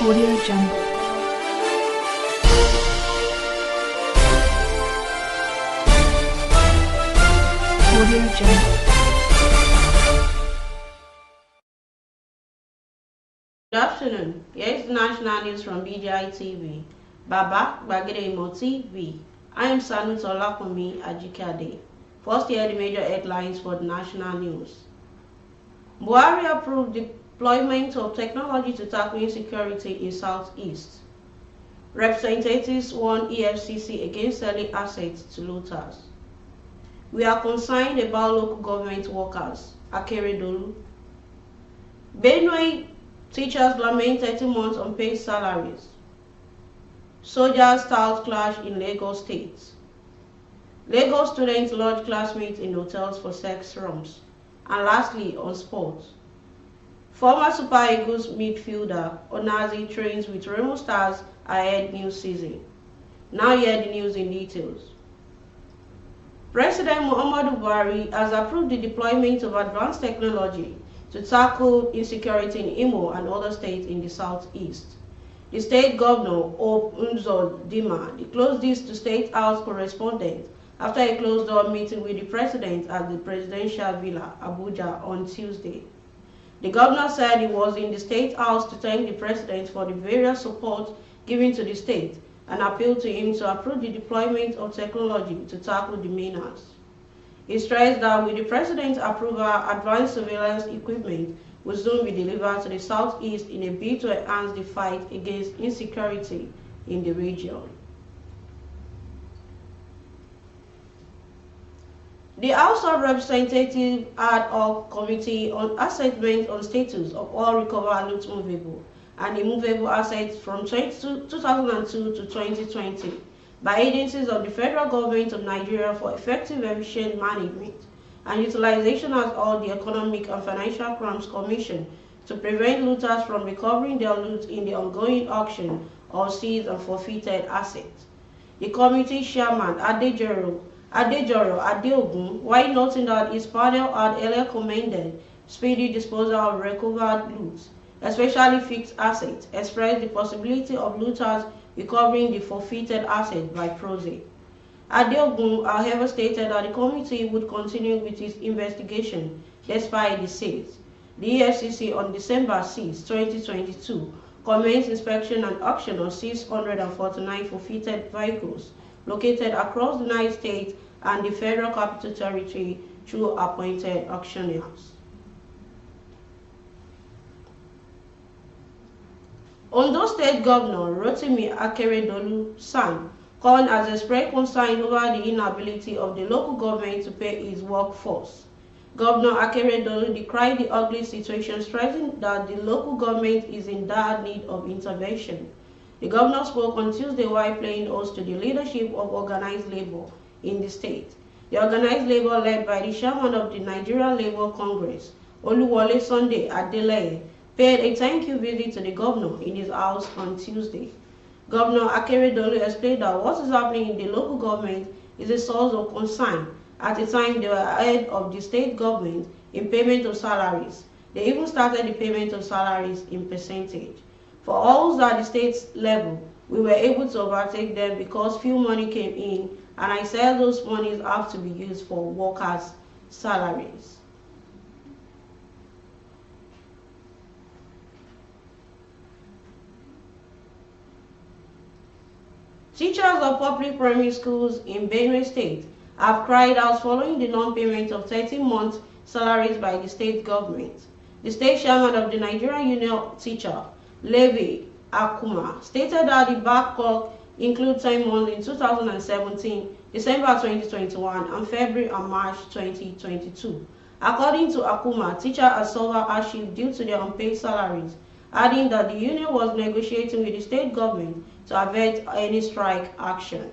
Audio Jungle. Audio Jungle. Good afternoon. Here is the national news from BGI TV. Baba Gbagede Imo TV. I am Sanut Olakunmi Ajikade. First, here are the major headlines for the national news. Buhari approved deployment of technology to tackle insecurity in Southeast. Representatives warn EFCC against selling assets to looters. We are concerned about local government workers. Akeredolu. Benue teachers lament 30 months unpaid salaries. Soldiers start clash in Lagos State. Lagos students lodge classmates in hotels for sex rooms. And lastly, on sports. Former Super Eagles midfielder Onazi trains with Remo Stars ahead new season. Now hear the news in details. President Muhammadu Buhari has approved the deployment of advanced technology to tackle insecurity in Imo and other states in the southeast. The state governor, Ùght disclosed this to State House correspondents after a closed-door meeting with the president at the presidential villa, Abuja, on Tuesday. The governor said he was in the State House to thank the president for the various support given to the state and appealed to him to approve the deployment of technology to tackle the menace. He stressed that with the president's approval, advanced surveillance equipment will soon be delivered to the southeast in a bid to enhance the fight against insecurity in the region. The House of Representatives ad hoc committee on assessment on status of all recovered loot movable and immovable assets from 2002 to 2020 by agencies of the federal government of Nigeria for effective efficient management and utilization has called the Economic and Financial Crimes Commission to prevent looters from recovering their loot in the ongoing auction of seized and forfeited assets. The committee chairman Adejoro Adeogun, while noting that his panel had earlier commended speedy disposal of recovered loot, especially fixed assets, expressed the possibility of looters recovering the forfeited assets by proxy. Adeogun, however, stated that the committee would continue with its investigation despite the sales. The EFCC on December 6, 2022, commenced inspection and auction of 649 forfeited vehicles located across the United States and the Federal Capital Territory through appointed auctioneers. Ondo State Governor Rotimi Akeredolu San has expressed concern over the inability of the local government to pay its workforce. Governor Akeredolu decried the ugly situation, stressing that the local government is in dire need of intervention. The governor spoke on Tuesday while playing host to the leadership of organized labor in the state. The organized labor led by the chairman of the Nigerian Labour Congress, Oluwole Sunday Adeleye, paid a thank you visit to the governor in his house on Tuesday. Governor Akeredolu explained that what is happening in the local government is a source of concern at the time they were ahead of the state government in payment of salaries. They even started the payment of salaries in percentage. For all at the state level, we were able to overtake them because few money came in, and I said those monies have to be used for workers' salaries. Teachers of public primary schools in Benue State have cried out following the non-payment of 13-month salaries by the state government. The state chairman of the Nigerian Union Teacher, Levi Akuma, stated that the backlog includes 10 months in 2017, December 2021, and February and March 2022. According to Akuma, teachers are suffered hardship due to their unpaid salaries, adding that the union was negotiating with the state government to avert any strike action.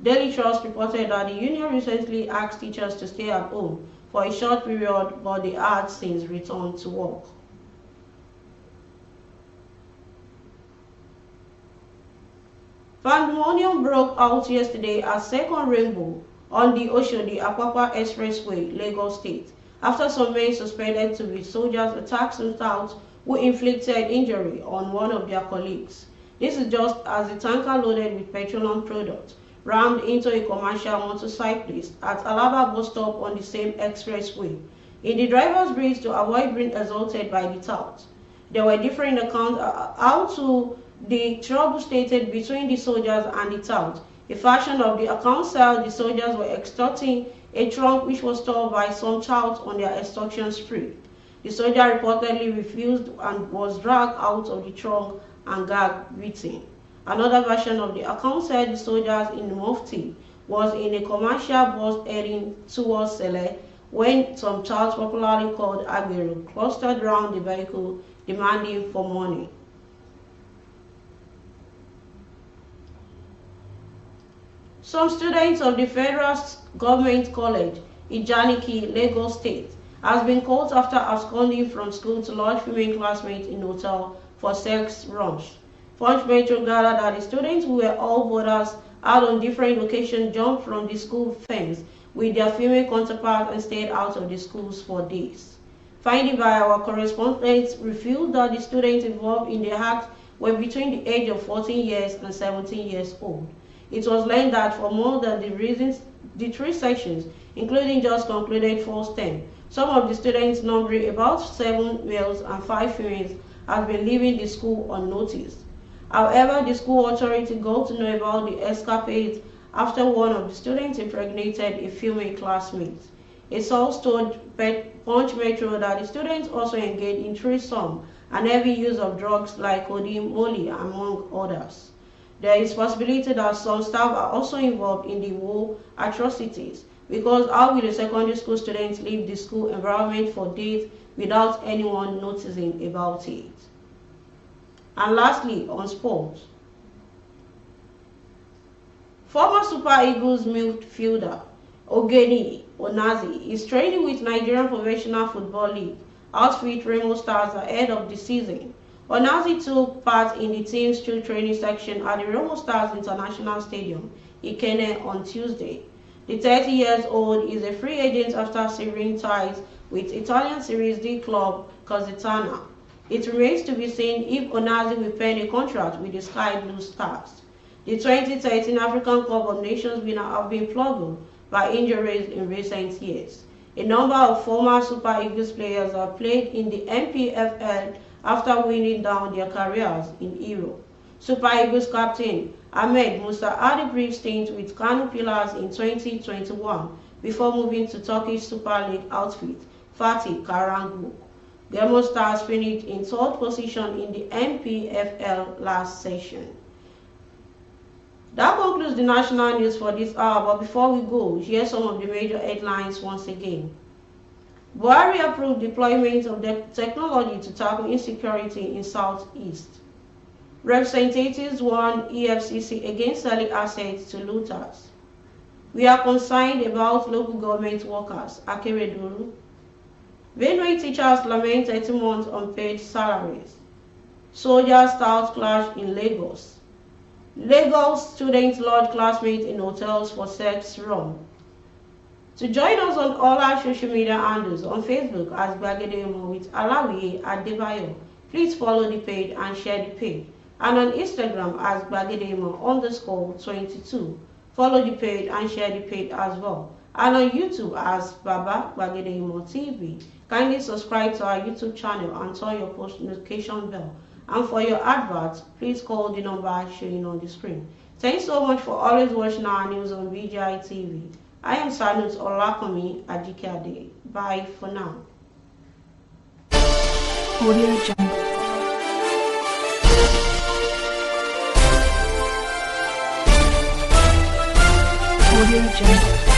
Daily Trust reported that the union recently asked teachers to stay at home for a short period, but they had since returned to work. Pandemonium broke out yesterday at Second Rainbow on the Oshodi-Apapa Expressway, Lagos State, after some men suspected to be soldiers attacked some touts who inflicted injury on one of their colleagues. This is just as a tanker loaded with petroleum products rammed into a commercial motorcyclist at Alaba bus stop on the same expressway. In the driver's race to avoid being assaulted by the tout, there were different accounts how to the trouble stated between the soldiers and the tout. A version of the account said the soldiers were extorting a trunk which was stolen by some tout on their extortion spree. The soldier reportedly refused and was dragged out of the trunk and gagged beaten. Another version of the account said the soldiers in the Mufti was in a commercial bus heading towards Sele when some touts, popularly called Agbero, clustered around the vehicle demanding for money. Some students of the Federal Government College, Ijaniki, Lagos State, has been caught after absconding from school to lodge female classmates in hotel for sex rush. Punch Metro gathered that the students who were all boarders had on different occasions jumped from the school fence with their female counterparts and stayed out of the schools for days. Finding by our correspondents revealed that the students involved in the act were between the age of 14 years and 17 years old. It was learned that for more than the 3 sections, including just concluded first term, some of the students, numbering about 7 males and 5 females, have been leaving the school unnoticed. However, the school authority got to know about the escapades after one of the students impregnated a female classmate. A source told Punch Metro that the students also engaged in threesome and heavy use of drugs like codeine, molly, among others. There is possibility that some staff are also involved in the war atrocities, because how will a secondary school students leave the school environment for days without anyone noticing about it? And lastly, on sports. Former Super Eagles midfielder Ogeni Onazi is training with Nigerian Professional Football League outfit Remo Stars ahead of the season. Onazi took part in the team's field training section at the Remo Stars International Stadium, Ikenne, on Tuesday. The 30-year-old is a free agent after severing ties with Italian Serie D club Cositana. It remains to be seen if Onazi will pen a contract with the Sky Blue Stars. The 2013 African Cup of Nations winner have been plagued by injuries in recent years. A number of former Super Eagles players have played in the MPFL after winding down their careers in Europe. Super Eagles captain Ahmed Musa had a brief stint with Kano Pillars in 2021 before moving to Turkish Super League outfit Fatih Karagümrük. Remo Stars finished in 3rd position in the MPFL last session. That concludes the national news for this hour, but before we go, here are some of the major headlines once again. Buhari approved deployment of the technology to tackle insecurity in Southeast. Representatives warn EFCC against selling assets to looters. We are concerned about local government workers, Akeredolu. Benue teachers lament 30 months unpaid salaries. Soldiers start clash in Lagos. Lagos students lodge classmates in hotels for sex rum. To join us on all our social media handles, on Facebook as Gbagedemo with Alawiye Adebayo, please follow the page and share the page. And on Instagram as Gbagedemo_22. Follow the page and share the page as well. And on YouTube as Baba Gbagedemo TV. Kindly subscribe to our YouTube channel and turn your post notification bell. And for your adverts, please call the number showing on the screen. Thanks so much for always watching our news on BGI TV. I am Sanut Olakomi Ajikade. Bye for now. Audio Jungle. Audio Jungle.